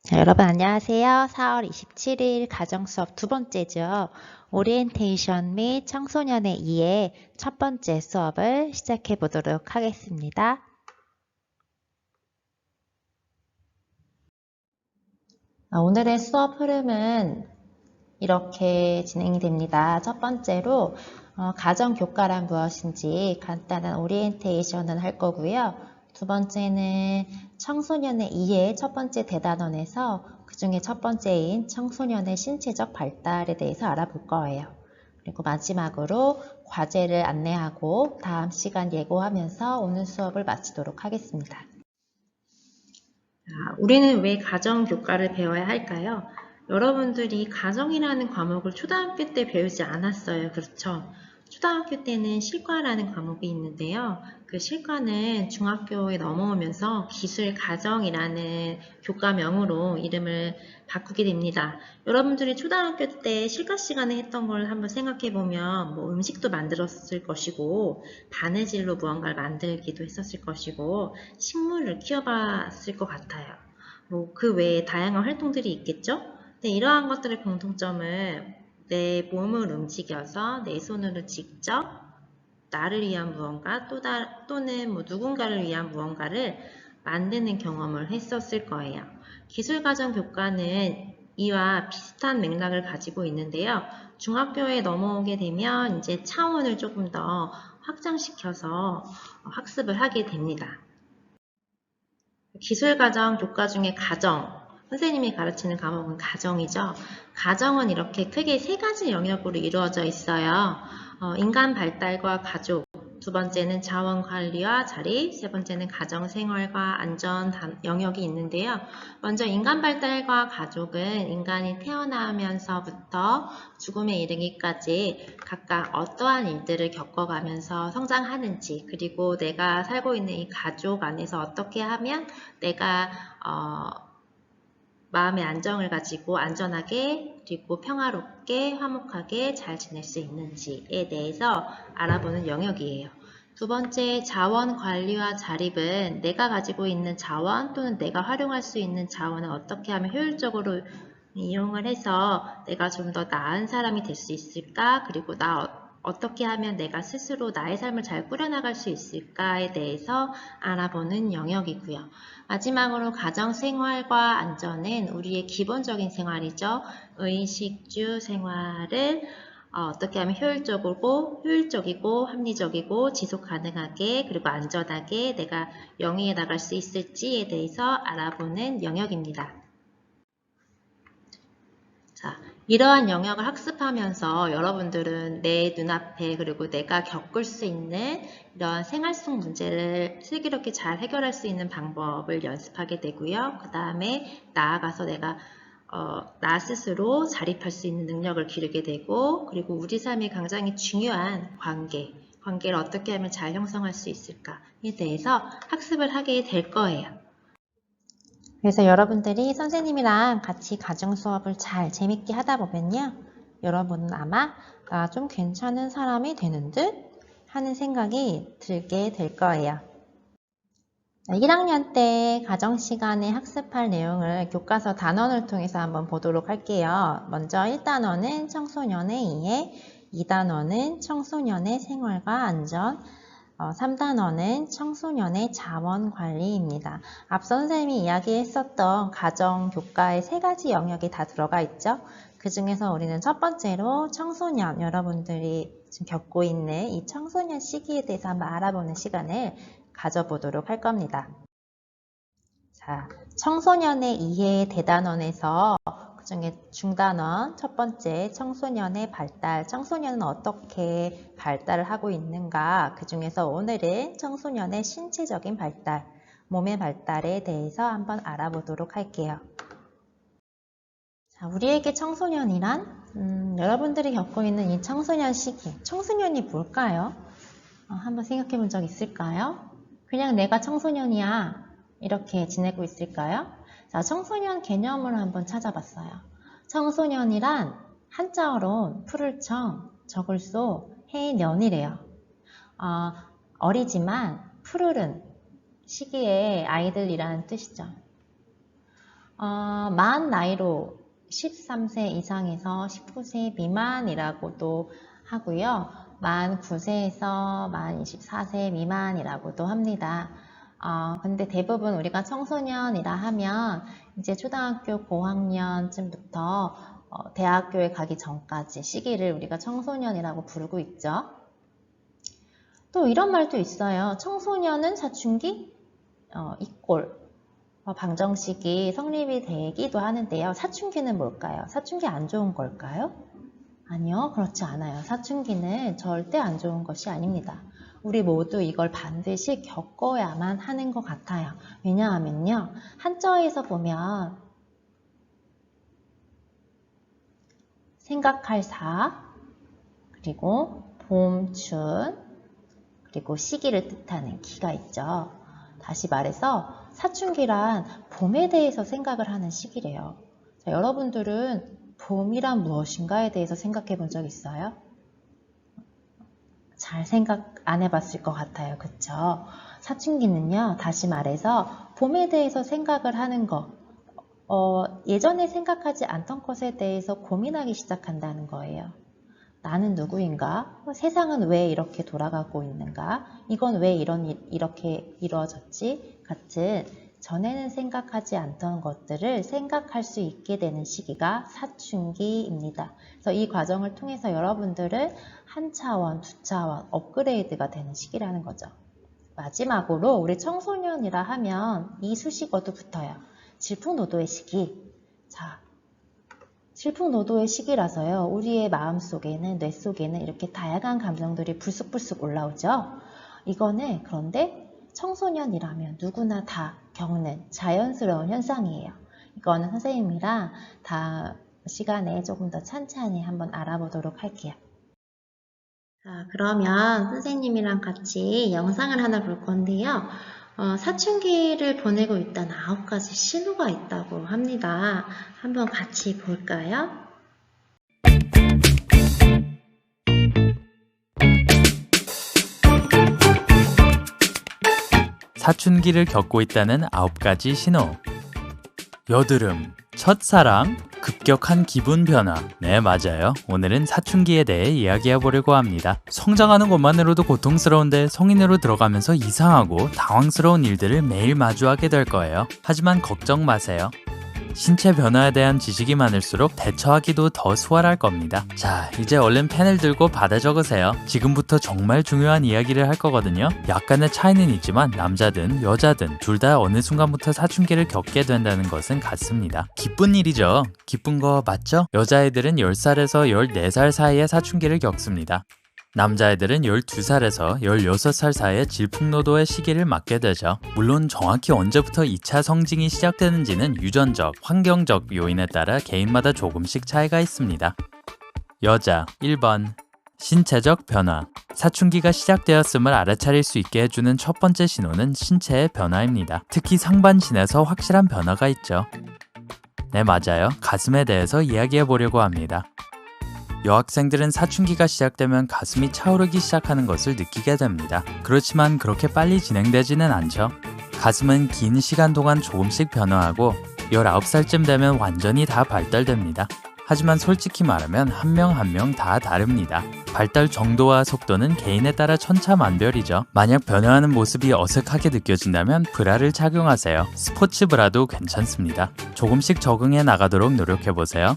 자, 여러분 안녕하세요. 4월 27일 가정수업 두 번째죠. 오리엔테이션 및 청소년의 이해 첫 번째 수업을 시작해 보도록 하겠습니다. 오늘의 수업 흐름은 이렇게 진행이 됩니다. 첫 번째로 가정교과란 무엇인지 간단한 오리엔테이션을 할 거고요. 두 번째는 청소년의 이해 첫 번째 대단원에서 그 중에 첫 번째인 청소년의 신체적 발달에 대해서 알아볼 거예요. 그리고 마지막으로 과제를 안내하고 다음 시간 예고하면서 오늘 수업을 마치도록 하겠습니다. 우리는 왜 가정교과를 배워야 할까요? 여러분들이 가정이라는 과목을 초등학교 때 배우지 않았어요. 그렇죠? 초등학교 때는 실과라는 과목이 있는데요. 그 실과는 중학교에 넘어오면서 기술가정이라는 교과명으로 이름을 바꾸게 됩니다. 여러분들이 초등학교 때 실과 시간에 했던 걸 한번 생각해보면 뭐 음식도 만들었을 것이고 바느질로 무언가를 만들기도 했었을 것이고 식물을 키워봤을 것 같아요. 뭐 그 외에 다양한 활동들이 있겠죠? 네, 이러한 것들의 공통점은 내 몸을 움직여서 내 손으로 직접 나를 위한 무언가 또는 뭐 누군가를 위한 무언가를 만드는 경험을 했었을 거예요. 기술가정 교과는 이와 비슷한 맥락을 가지고 있는데요. 중학교에 넘어오게 되면 이제 차원을 조금 더 확장시켜서 학습을 하게 됩니다. 기술가정 교과 중에 가정, 선생님이 가르치는 과목은 가정이죠. 가정은 이렇게 크게 세 가지 영역으로 이루어져 있어요. 인간 발달과 가족, 두 번째는 자원관리와 자립, 세 번째는 가정생활과 안전 영역이 있는데요. 먼저 인간 발달과 가족은 인간이 태어나면서부터 죽음에 이르기까지 각각 어떠한 일들을 겪어가면서 성장하는지, 그리고 내가 살고 있는 이 가족 안에서 어떻게 하면 내가 마음의 안정을 가지고 안전하게 그리고 평화롭게 화목하게 잘 지낼 수 있는지에 대해서 알아보는 영역이에요. 두 번째, 자원 관리와 자립은 내가 가지고 있는 자원 또는 내가 활용할 수 있는 자원을 어떻게 하면 효율적으로 이용을 해서 내가 좀 더 나은 사람이 될 수 있을까? 그리고 어떻게 하면 내가 스스로 나의 삶을 잘 꾸려나갈 수 있을까에 대해서 알아보는 영역이고요. 마지막으로 가정생활과 안전은 우리의 기본적인 생활이죠. 의식주 생활을 어떻게 하면 효율적이고 합리적이고 지속 가능하게 그리고 안전하게 내가 영위해 나갈 수 있을지에 대해서 알아보는 영역입니다. 자, 이러한 영역을 학습하면서 여러분들은 내 눈앞에 그리고 내가 겪을 수 있는 이러한 생활 속 문제를 슬기롭게 잘 해결할 수 있는 방법을 연습하게 되고요. 그 다음에 나아가서 내가 나 스스로 자립할 수 있는 능력을 기르게 되고 그리고 우리 삶에 굉장히 중요한 관계를 어떻게 하면 잘 형성할 수 있을까에 대해서 학습을 하게 될 거예요. 그래서 여러분들이 선생님이랑 같이 가정 수업을 잘 재밌게 하다 보면요. 여러분은 아마 나 좀 괜찮은 사람이 되는 듯 하는 생각이 들게 될 거예요. 1학년 때 가정 시간에 학습할 내용을 교과서 단원을 통해서 한번 보도록 할게요. 먼저 1단원은 청소년의 이해, 2단원은 청소년의 생활과 안전, 3단원은 청소년의 자원관리입니다. 앞서 선생님이 이야기했었던 가정교과의 세 가지 영역이 다 들어가 있죠. 그 중에서 우리는 첫 번째로 청소년, 여러분들이 지금 겪고 있는 이 청소년 시기에 대해서 한번 알아보는 시간을 가져보도록 할 겁니다. 자, 청소년의 이해 대단원에서 그중에 중단원 첫 번째 청소년의 발달, 청소년은 어떻게 발달을 하고 있는가, 그 중에서 오늘은 청소년의 신체적인 발달, 몸의 발달에 대해서 한번 알아보도록 할게요. 자, 우리에게 청소년이란 여러분들이 겪고 있는 이 청소년 시기, 청소년이 뭘까요? 한번 생각해 본 적 있을까요? 그냥 내가 청소년이야 이렇게 지내고 있을까요? 자, 청소년 개념을 한번 찾아봤어요. 청소년이란 한자어로 푸를 청, 적을 소, 해년이래요. 어리지만 푸르른 시기의 아이들이라는 뜻이죠. 만 나이로 13세 이상에서 19세 미만이라고도 하고요. 만 9세에서 만 24세 미만이라고도 합니다. 근데 대부분 우리가 청소년이라 하면 이제 초등학교 고학년쯤부터 대학교에 가기 전까지 시기를 우리가 청소년이라고 부르고 있죠. 또 이런 말도 있어요. 청소년은 사춘기 이꼴 방정식이 성립이 되기도 하는데요. 사춘기는 뭘까요? 사춘기 안 좋은 걸까요? 아니요, 그렇지 않아요. 사춘기는 절대 안 좋은 것이 아닙니다. 우리 모두 이걸 반드시 겪어야만 하는 것 같아요. 왜냐하면요, 한자어에서 보면 생각할 사, 그리고 봄, 춘, 그리고 시기를 뜻하는 기가 있죠. 다시 말해서 사춘기란 봄에 대해서 생각을 하는 시기래요. 자, 여러분들은 봄이란 무엇인가에 대해서 생각해 본 적 있어요? 잘 생각 안 해봤을 것 같아요. 그쵸? 사춘기는요, 다시 말해서 봄에 대해서 생각을 하는 것, 예전에 생각하지 않던 것에 대해서 고민하기 시작한다는 거예요. 나는 누구인가? 세상은 왜 이렇게 돌아가고 있는가? 이건 왜 이렇게 이루어졌지? 같은 전에는 생각하지 않던 것들을 생각할 수 있게 되는 시기가 사춘기입니다. 그래서 이 과정을 통해서 여러분들은 한 차원, 두 차원 업그레이드가 되는 시기라는 거죠. 마지막으로 우리 청소년이라 하면 이 수식어도 붙어요. 질풍노도의 시기. 자, 질풍노도의 시기라서요. 우리의 마음속에는, 뇌 속에는 이렇게 다양한 감정들이 불쑥불쑥 올라오죠. 이거는 그런데 청소년이라면 누구나 다 겪는 자연스러운 현상이에요. 이거는 선생님이랑 다음 시간에 조금 더 찬찬히 한번 알아보도록 할게요. 자, 그러면 선생님이랑 같이 영상을 하나 볼 건데요. 사춘기를 보내고 있다는 9가지 신호가 있다고 합니다. 한번 같이 볼까요? 사춘기를 겪고 있다는 9가지 신호. 여드름, 첫사랑, 급격한 기분 변화. 네, 맞아요. 오늘은 사춘기에 대해 이야기해 보려고 합니다. 성장하는 것만으로도 고통스러운데 성인으로 들어가면서 이상하고 당황스러운 일들을 매일 마주하게 될 거예요. 하지만 걱정 마세요. 신체 변화에 대한 지식이 많을수록 대처하기도 더 수월할 겁니다. 자, 이제 얼른 펜을 들고 받아 적으세요. 지금부터 정말 중요한 이야기를 할 거거든요. 약간의 차이는 있지만 남자든 여자든 둘 다 어느 순간부터 사춘기를 겪게 된다는 것은 같습니다. 기쁜 일이죠. 기쁜 거 맞죠? 여자애들은 10살에서 14살 사이에 사춘기를 겪습니다. 남자애들은 12살에서 16살 사이에 질풍노도의 시기를 맞게 되죠. 물론 정확히 언제부터 2차 성징이 시작되는지는 유전적, 환경적 요인에 따라 개인마다 조금씩 차이가 있습니다. 여자 1번 신체적 변화. 사춘기가 시작되었음을 알아차릴 수 있게 해주는 첫 번째 신호는 신체의 변화입니다. 특히 상반신에서 확실한 변화가 있죠. 네, 맞아요. 가슴에 대해서 이야기해 보려고 합니다. 여학생들은 사춘기가 시작되면 가슴이 차오르기 시작하는 것을 느끼게 됩니다. 그렇지만 그렇게 빨리 진행되지는 않죠. 가슴은 긴 시간 동안 조금씩 변화하고 19살쯤 되면 완전히 다 발달됩니다. 하지만 솔직히 말하면 한 명 한 명 다 다릅니다. 발달 정도와 속도는 개인에 따라 천차만별이죠. 만약 변화하는 모습이 어색하게 느껴진다면 브라를 착용하세요. 스포츠 브라도 괜찮습니다. 조금씩 적응해 나가도록 노력해보세요.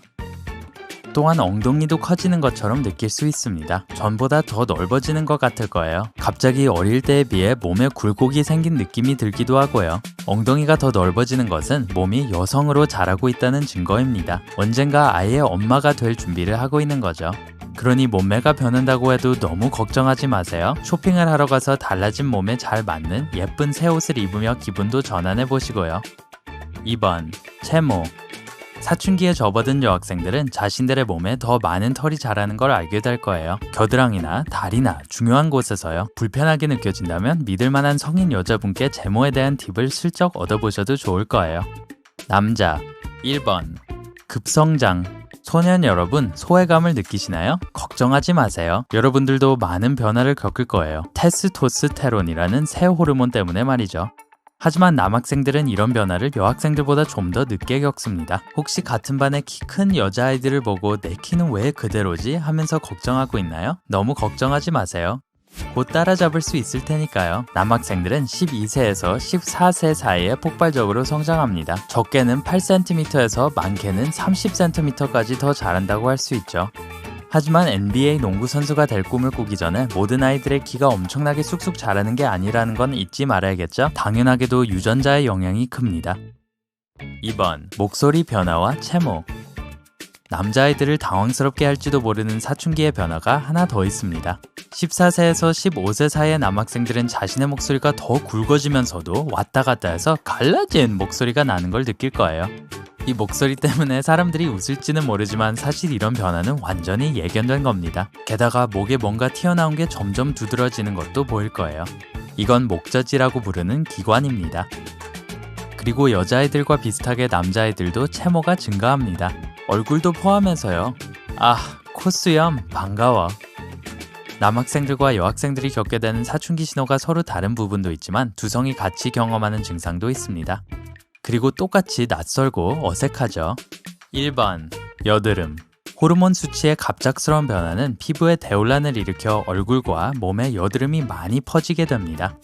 또한 엉덩이도 커지는 것처럼 느낄 수 있습니다. 전보다 더 넓어지는 것 같을 거예요. 갑자기 어릴 때에 비해 몸에 굴곡이 생긴 느낌이 들기도 하고요. 엉덩이가 더 넓어지는 것은 몸이 여성으로 자라고 있다는 증거입니다. 언젠가 아이의 엄마가 될 준비를 하고 있는 거죠. 그러니 몸매가 변한다고 해도 너무 걱정하지 마세요. 쇼핑을 하러 가서 달라진 몸에 잘 맞는 예쁜 새 옷을 입으며 기분도 전환해 보시고요. 2번 채모. 사춘기에 접어든 여학생들은 자신들의 몸에 더 많은 털이 자라는 걸 알게 될 거예요. 겨드랑이나 다리나 중요한 곳에서요. 불편하게 느껴진다면 믿을 만한 성인 여자분께 제모에 대한 팁을 슬쩍 얻어보셔도 좋을 거예요. 남자 1번 급성장. 소년 여러분, 소외감을 느끼시나요? 걱정하지 마세요. 여러분들도 많은 변화를 겪을 거예요. 테스토스테론이라는 새 호르몬 때문에 말이죠. 하지만 남학생들은 이런 변화를 여학생들보다 좀 더 늦게 겪습니다. 혹시 같은 반에 키 큰 여자아이들을 보고 내 키는 왜 그대로지? 하면서 걱정하고 있나요? 너무 걱정하지 마세요. 곧 따라잡을 수 있을 테니까요. 남학생들은 12세에서 14세 사이에 폭발적으로 성장합니다. 적게는 8cm에서 많게는 30cm까지 더 자란다고 할 수 있죠. 하지만 NBA 농구 선수가 될 꿈을 꾸기 전에 모든 아이들의 키가 엄청나게 쑥쑥 자라는 게 아니라는 건 잊지 말아야겠죠? 당연하게도 유전자의 영향이 큽니다. 2번, 목소리 변화와 채모. 남자아이들을 당황스럽게 할지도 모르는 사춘기의 변화가 하나 더 있습니다. 14세에서 15세 사이의 남학생들은 자신의 목소리가 더 굵어지면서도 왔다 갔다 해서 갈라진 목소리가 나는 걸 느낄 거예요. 이 목소리 때문에 사람들이 웃을지는 모르지만 사실 이런 변화는 완전히 예견된 겁니다. 게다가 목에 뭔가 튀어나온 게 점점 두드러지는 것도 보일 거예요. 이건 목젖이라고 부르는 기관입니다. 그리고 여자아이들과 비슷하게 남자아이들도 채모가 증가합니다. 얼굴도 포함해서요. 아, 코수염 반가워. 남학생들과 여학생들이 겪게 되는 사춘기 신호가 서로 다른 부분도 있지만 두성이 같이 경험하는 증상도 있습니다. 그리고 똑같이 낯설고 어색하죠. 1번, 여드름. 호르몬 수치의 갑작스러운 변화는 피부에 대혼란을 일으켜 얼굴과 몸에 여드름이 많이 퍼지게 됩니다.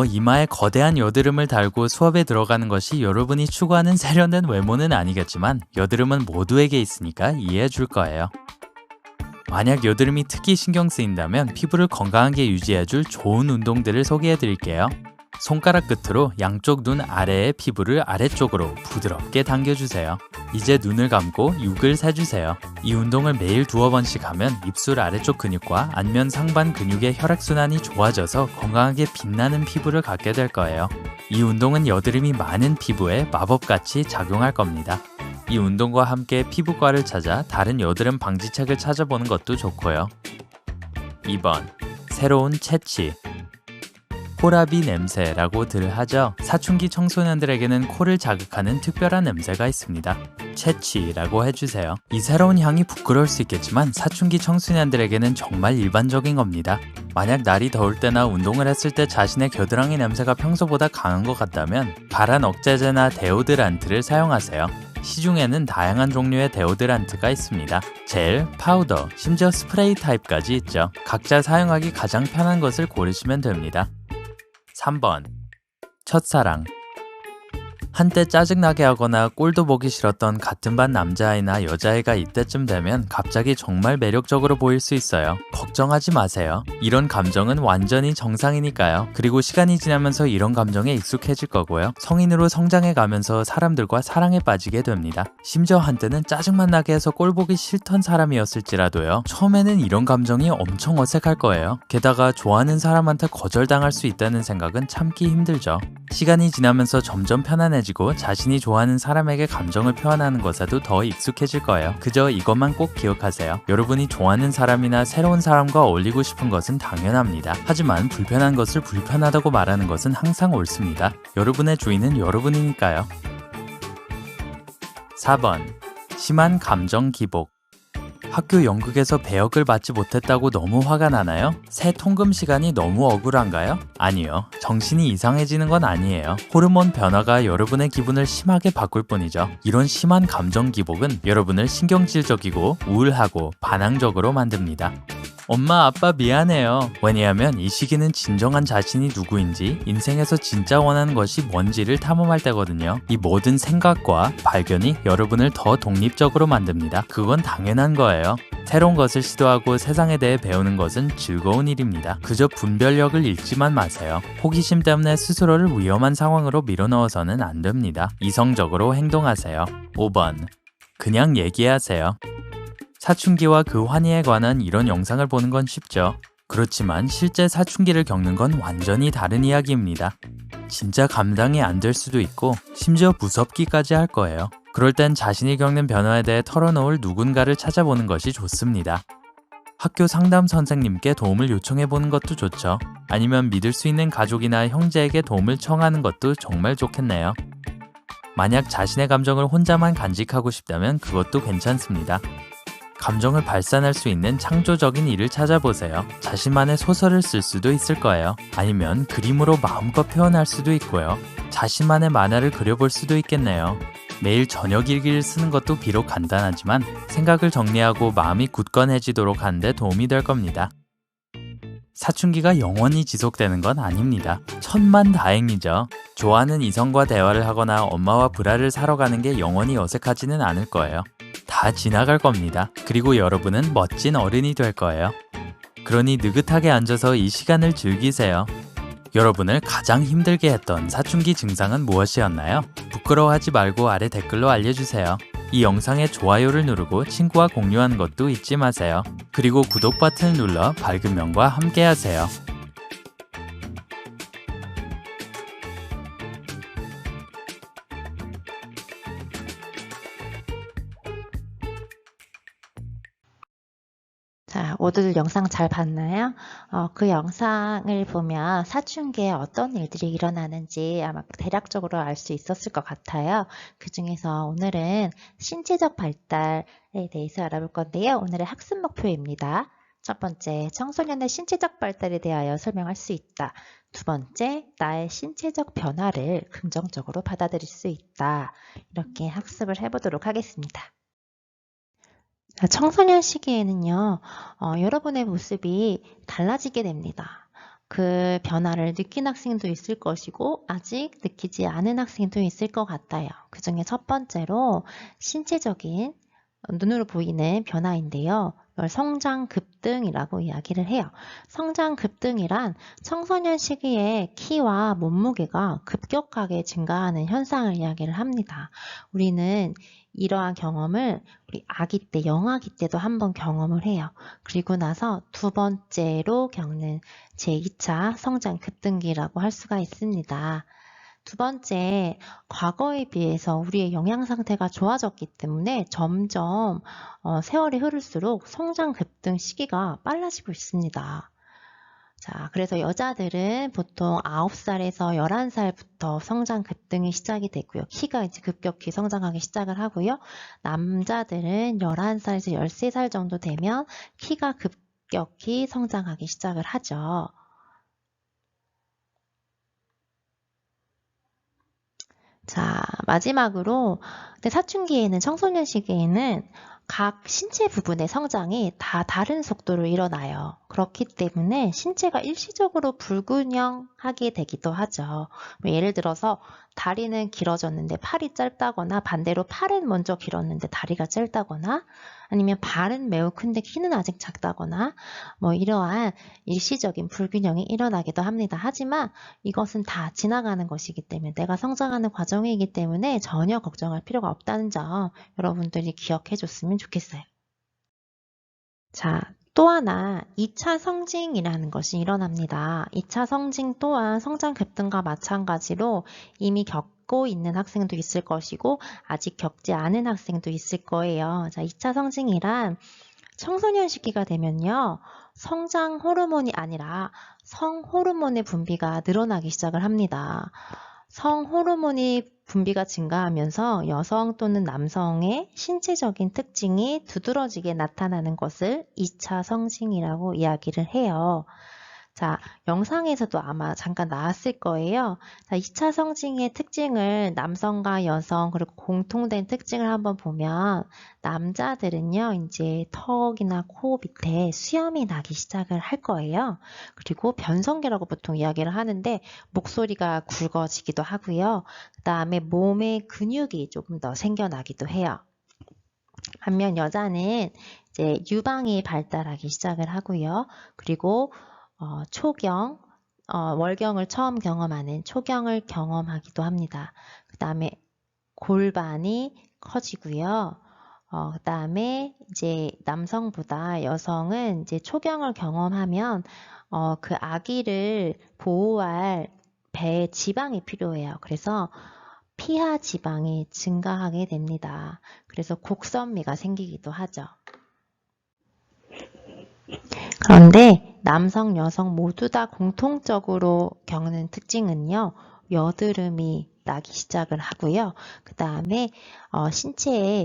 이마에 거대한 여드름을 달고 수업에 들어가는 것이 여러분이 추구하는 세련된 외모는 아니겠지만 여드름은 모두에게 있으니까 이해해 줄 거예요. 만약 여드름이 특히 신경 쓰인다면 피부를 건강하게 유지해 줄 좋은 운동들을 소개해 드릴게요. 손가락 끝으로 양쪽 눈 아래의 피부를 아래쪽으로 부드럽게 당겨주세요. 이제 눈을 감고 6을 세주세요. 이 운동을 매일 2-3번씩 하면 입술 아래쪽 근육과 안면 상반 근육의 혈액순환이 좋아져서 건강하게 빛나는 피부를 갖게 될 거예요. 이 운동은 여드름이 많은 피부에 마법같이 작용할 겁니다. 이 운동과 함께 피부과를 찾아 다른 여드름 방지책을 찾아보는 것도 좋고요. 2번, 새로운 채취. 코라비 냄새라고들 하죠. 사춘기 청소년들에게는 코를 자극하는 특별한 냄새가 있습니다. 채취라고 해주세요. 이 새로운 향이 부끄러울 수 있겠지만 사춘기 청소년들에게는 정말 일반적인 겁니다. 만약 날이 더울 때나 운동을 했을 때 자신의 겨드랑이 냄새가 평소보다 강한 것 같다면 발한 억제제나 데오드란트를 사용하세요. 시중에는 다양한 종류의 데오드란트가 있습니다. 젤, 파우더, 심지어 스프레이 타입까지 있죠. 각자 사용하기 가장 편한 것을 고르시면 됩니다. 3번, 첫사랑. 한때 짜증나게 하거나 꼴도 보기 싫었던 같은 반 남자아이나 여자아이가 이때쯤 되면 갑자기 정말 매력적으로 보일 수 있어요. 걱정하지 마세요. 이런 감정은 완전히 정상이니까요. 그리고 시간이 지나면서 이런 감정에 익숙해질 거고요. 성인으로 성장해 가면서 사람들과 사랑에 빠지게 됩니다. 심지어 한때는 짜증만 나게 해서 꼴 보기 싫던 사람이었을지라도요. 처음에는 이런 감정이 엄청 어색할 거예요. 게다가 좋아하는 사람한테 거절당할 수 있다는 생각은 참기 힘들죠. 시간이 지나면서 점점 편안해지고 자신이 좋아하는 사람에게 감정을 표현하는 것에도 더 익숙해질 거예요. 그저 이것만 꼭 기억하세요. 여러분이 좋아하는 사람이나 새로운 사람과 어울리고 싶은 것은 당연합니다. 하지만 불편한 것을 불편하다고 말하는 것은 항상 옳습니다. 여러분의 주인은 여러분이니까요. 4번, 심한 감정 기복. 학교 연극에서 배역을 맡지 못했다고 너무 화가 나나요? 새 통금 시간이 너무 억울한가요? 아니요. 정신이 이상해지는 건 아니에요. 호르몬 변화가 여러분의 기분을 심하게 바꿀 뿐이죠. 이런 심한 감정 기복은 여러분을 신경질적이고 우울하고 반항적으로 만듭니다. 엄마, 아빠 미안해요. 왜냐하면 이 시기는 진정한 자신이 누구인지, 인생에서 진짜 원하는 것이 뭔지를 탐험할 때거든요. 이 모든 생각과 발견이 여러분을 더 독립적으로 만듭니다. 그건 당연한 거예요. 새로운 것을 시도하고 세상에 대해 배우는 것은 즐거운 일입니다. 그저 분별력을 잃지만 마세요. 호기심 때문에 스스로를 위험한 상황으로 밀어넣어서는 안 됩니다. 이성적으로 행동하세요. 5번, 그냥 얘기하세요. 사춘기와 그 환희에 관한 이런 영상을 보는 건 쉽죠. 그렇지만 실제 사춘기를 겪는 건 완전히 다른 이야기입니다. 진짜 감당이 안 될 수도 있고 심지어 무섭기까지 할 거예요. 그럴 땐 자신이 겪는 변화에 대해 털어놓을 누군가를 찾아보는 것이 좋습니다. 학교 상담 선생님께 도움을 요청해보는 것도 좋죠. 아니면 믿을 수 있는 가족이나 형제에게 도움을 청하는 것도 정말 좋겠네요. 만약 자신의 감정을 혼자만 간직하고 싶다면 그것도 괜찮습니다. 감정을 발산할 수 있는 창조적인 일을 찾아보세요. 자신만의 소설을 쓸 수도 있을 거예요. 아니면 그림으로 마음껏 표현할 수도 있고요. 자신만의 만화를 그려볼 수도 있겠네요. 매일 저녁 일기를 쓰는 것도 비록 간단하지만 생각을 정리하고 마음이 굳건해지도록 하는 데 도움이 될 겁니다. 사춘기가 영원히 지속되는 건 아닙니다. 천만다행이죠. 좋아하는 이성과 대화를 하거나 엄마와 브라를 사러 가는 게 영원히 어색하지는 않을 거예요. 다 지나갈 겁니다. 그리고 여러분은 멋진 어른이 될 거예요. 그러니 느긋하게 앉아서 이 시간을 즐기세요. 여러분을 가장 힘들게 했던 사춘기 증상은 무엇이었나요? 부끄러워하지 말고 아래 댓글로 알려주세요. 이 영상에 좋아요를 누르고 친구와 공유하는 것도 잊지 마세요. 그리고 구독 버튼을 눌러 밝은 면과 함께 하세요. 자, 모두들 영상 잘 봤나요? 그 영상을 보면 사춘기에 어떤 일들이 일어나는지 아마 대략적으로 알 수 있었을 것 같아요. 그 중에서 오늘은 신체적 발달에 대해서 알아볼 건데요. 오늘의 학습 목표입니다. 첫 번째, 청소년의 신체적 발달에 대하여 설명할 수 있다. 두 번째, 나의 신체적 변화를 긍정적으로 받아들일 수 있다. 이렇게 학습을 해보도록 하겠습니다. 청소년 시기에는요, 여러분의 모습이 달라지게 됩니다. 그 변화를 느낀 학생도 있을 것이고, 아직 느끼지 않은 학생도 있을 것 같아요. 그 중에 첫 번째로 신체적인 눈으로 보이는 변화인데요. 이걸 성장 급등이라고 이야기를 해요. 성장 급등이란 청소년 시기에 키와 몸무게가 급격하게 증가하는 현상을 이야기를 합니다. 우리는 이러한 경험을 우리 아기 때, 영아기 때도 한번 경험을 해요. 그리고 나서 두 번째로 겪는 제2차 성장 급등기라고 할 수가 있습니다. 두 번째, 과거에 비해서 우리의 영양 상태가 좋아졌기 때문에 점점 세월이 흐를수록 성장 급등 시기가 빨라지고 있습니다. 자, 그래서 여자들은 보통 9살에서 11살부터 성장 급등이 시작이 되고요. 키가 이제 급격히 성장하기 시작을 하고요. 남자들은 11살에서 13살 정도 되면 키가 급격히 성장하기 시작을 하죠. 자, 마지막으로 사춘기에는, 청소년 시기에는 각 신체 부분의 성장이 다 다른 속도로 일어나요. 그렇기 때문에 신체가 일시적으로 불균형하게 되기도 하죠. 예를 들어서 다리는 길어졌는데 팔이 짧다거나, 반대로 팔은 먼저 길었는데 다리가 짧다거나, 아니면 발은 매우 큰데 키는 아직 작다거나, 이러한 일시적인 불균형이 일어나기도 합니다. 하지만 이것은 다 지나가는 것이기 때문에, 내가 성장하는 과정이기 때문에 전혀 걱정할 필요가 없다는 점 여러분들이 기억해 줬으면 좋겠어요. 자, 또 하나 2차 성징이라는 것이 일어납니다. 2차 성징 또한 성장 급등과 마찬가지로 이미 겪고 있는 학생도 있을 것이고 아직 겪지 않은 학생도 있을 거예요. 자, 2차 성징이란 청소년 시기가 되면요, 성장 호르몬이 아니라 성 호르몬의 분비가 늘어나기 시작을 합니다. 성 호르몬이 분비가 증가하면서 여성 또는 남성의 신체적인 특징이 두드러지게 나타나는 것을 2차 성징이라고 이야기를 해요. 자, 영상에서도 아마 잠깐 나왔을 거예요. 자, 2차 성징의 특징을 남성과 여성 그리고 공통된 특징을 한번 보면, 남자들은요, 이제 턱이나 코 밑에 수염이 나기 시작을 할 거예요. 그리고 변성기라고 보통 이야기를 하는데 목소리가 굵어지기도 하고요. 그 다음에 몸에 근육이 조금 더 생겨나기도 해요. 반면 여자는 이제 유방이 발달하기 시작을 하고요. 그리고 초경, 월경을 처음 경험하는 초경을 경험하기도 합니다. 그 다음에 골반이 커지고요. 그 다음에 이제 남성보다 여성은 이제 초경을 경험하면 그 아기를 보호할 배에 지방이 필요해요. 그래서 피하 지방이 증가하게 됩니다. 그래서 곡선미가 생기기도 하죠. 그런데 남성, 여성 모두 다 공통적으로 겪는 특징은요, 여드름이 나기 시작을 하고요. 그 다음에 신체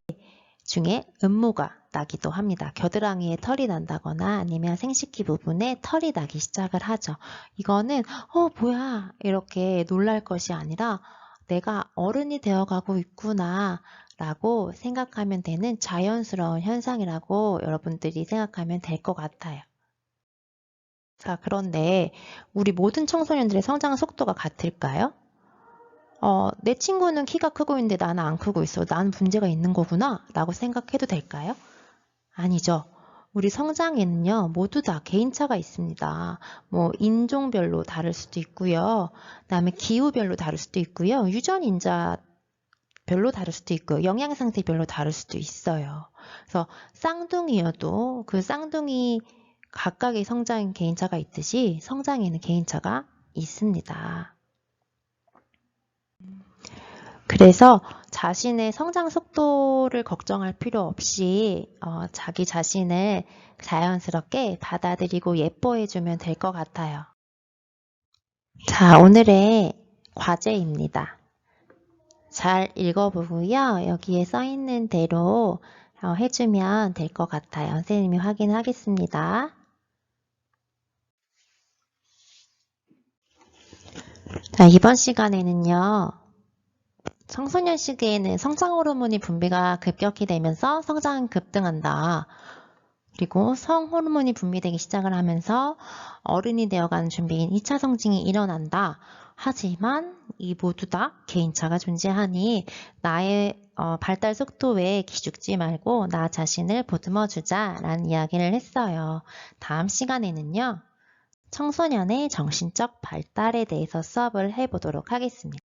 중에 음모가 나기도 합니다. 겨드랑이에 털이 난다거나 아니면 생식기 부분에 털이 나기 시작을 하죠. 이거는 뭐야 이렇게 놀랄 것이 아니라 내가 어른이 되어가고 있구나 라고 생각하면 되는 자연스러운 현상이라고 여러분들이 생각하면 될 것 같아요. 자, 그런데 우리 모든 청소년들의 성장 속도가 같을까요? 내 친구는 키가 크고 있는데 나는 안 크고 있어. 나는 문제가 있는 거구나 라고 생각해도 될까요? 아니죠. 우리 성장에는요, 모두 다 개인차가 있습니다. 뭐, 인종별로 다를 수도 있고요. 그다음에 기후별로 다를 수도 있고요. 유전인자 별로 다를 수도 있고요. 영양 상태별로 다를 수도 있어요. 그래서 쌍둥이여도 그 쌍둥이 각각의 성장 개인차가 있듯이 성장에는 개인차가 있습니다. 그래서 자신의 성장 속도를 걱정할 필요 없이 자기 자신을 자연스럽게 받아들이고 예뻐해주면 될 것 같아요. 자, 오늘의 과제입니다. 잘 읽어보고요. 여기에 써있는 대로 해주면 될 것 같아요. 선생님이 확인하겠습니다. 자, 이번 시간에는요. 청소년 시기에는 성장 호르몬이 분비가 급격히 되면서 성장은 급등한다. 그리고 성 호르몬이 분비되기 시작을 하면서 어른이 되어가는 준비인 2차 성징이 일어난다. 하지만 이 모두 다 개인차가 존재하니 나의 발달 속도에 기죽지 말고 나 자신을 보듬어 주자라는 이야기를 했어요. 다음 시간에는요. 청소년의 정신적 발달에 대해서 수업을 해보도록 하겠습니다.